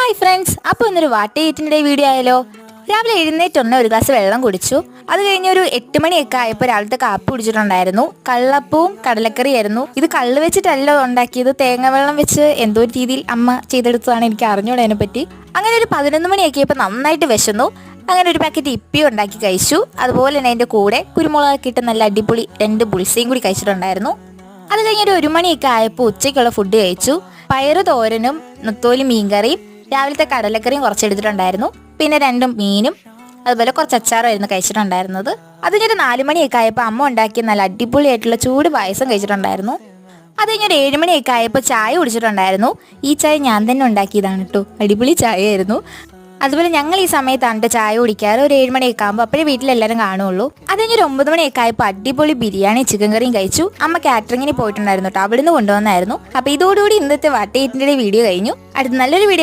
Hi friends, അപ്പോൾ ഇന്നൊരു what ഈറ്റിൻ്റെ video ആയാലോ. രാവിലെ എഴുന്നേറ്റൊന്ന് ഒരു ഗ്ലാസ് വെള്ളം കുടിച്ചു. അത് കഴിഞ്ഞ് ഒരു 8 മണിയൊക്കെ ആയപ്പോൾ രാവിലത്തെ കാപ്പി കുടിച്ചിട്ടുണ്ടായിരുന്നു. കള്ളപ്പവും കടലക്കറിയായിരുന്നു. ഇത് കള്ള് വെച്ചിട്ടല്ല ഉണ്ടാക്കിയത്, തേങ്ങ വെള്ളം വെച്ച് എന്തോ ഒരു രീതിയിൽ അമ്മ ചെയ്തെടുത്തതാണ്, എനിക്ക് അറിഞ്ഞൂടെ അതിനെപ്പറ്റി. അങ്ങനെ ഒരു 11 മണിയൊക്കെ ആയപ്പോൾ നന്നായിട്ട് വിശന്നു. അങ്ങനെ ഒരു പാക്കറ്റ് ഇപ്പി ഉണ്ടാക്കി കഴിച്ചു. അതുപോലെ തന്നെ അതിൻ്റെ കൂടെ കുരുമുളകൊക്കെ ഇട്ട് നല്ല അടിപൊളി 2 ബുൾസയും കൂടി കഴിച്ചിട്ടുണ്ടായിരുന്നു. അത് കഴിഞ്ഞൊരു 1 മണിയൊക്കെ ആയപ്പോൾ ഉച്ചയ്ക്കുള്ള ഫുഡ് കഴിച്ചു. പയറ് തോരനും നെത്തോലി മീൻകറിയും രാവിലത്തെ കടലക്കറിയും കുറച്ചെടുത്തിട്ടുണ്ടായിരുന്നു. പിന്നെ 2 മീനും അതുപോലെ കുറച്ച് അച്ചാറുമായിരുന്നു കഴിച്ചിട്ടുണ്ടായിരുന്നത്. അത് കഴിഞ്ഞൊരു 4 മണിയൊക്കെ ആയപ്പോൾ അമ്മ ഉണ്ടാക്കിയ നല്ല അടിപൊളിയായിട്ടുള്ള ചൂട് പായസം കഴിച്ചിട്ടുണ്ടായിരുന്നു. അത് കഴിഞ്ഞൊരു 7 മണിയൊക്കെ ആയപ്പോൾ ചായ കുടിച്ചിട്ടുണ്ടായിരുന്നു. ഈ ചായ ഞാൻ തന്നെ ഉണ്ടാക്കിയതാണ് കേട്ടോ, അടിപൊളി ചായയായിരുന്നു. അതുപോലെ ഞങ്ങൾ ഈ സമയത്താണ് ചായ കുടിക്കാറ്. ഒരു 7 മണിയൊക്കെ ആകുമ്പോൾ അപ്പോഴേ വീട്ടിലെല്ലാവരും കാണുള്ളൂ. അത് കഴിഞ്ഞൊരു 9 മണിയൊക്കെ ആയപ്പോൾ അടിപൊളി ബിരിയാണി ചിക്കൻ കറിയും കഴിച്ചു. അമ്മ കാറ്ററിങ്ങിന് പോയിട്ടുണ്ടായിരുന്നു കേട്ടോ, അവിടുന്ന് കൊണ്ടുവന്നായിരുന്നു. അപ്പോൾ ഇതോടുകൂടി ഇന്നത്തെ വാട്ട് ഈറ്റിൻ്റെ വീഡിയോ കഴിഞ്ഞു. അടുത്ത നല്ലൊരു വീഡിയോ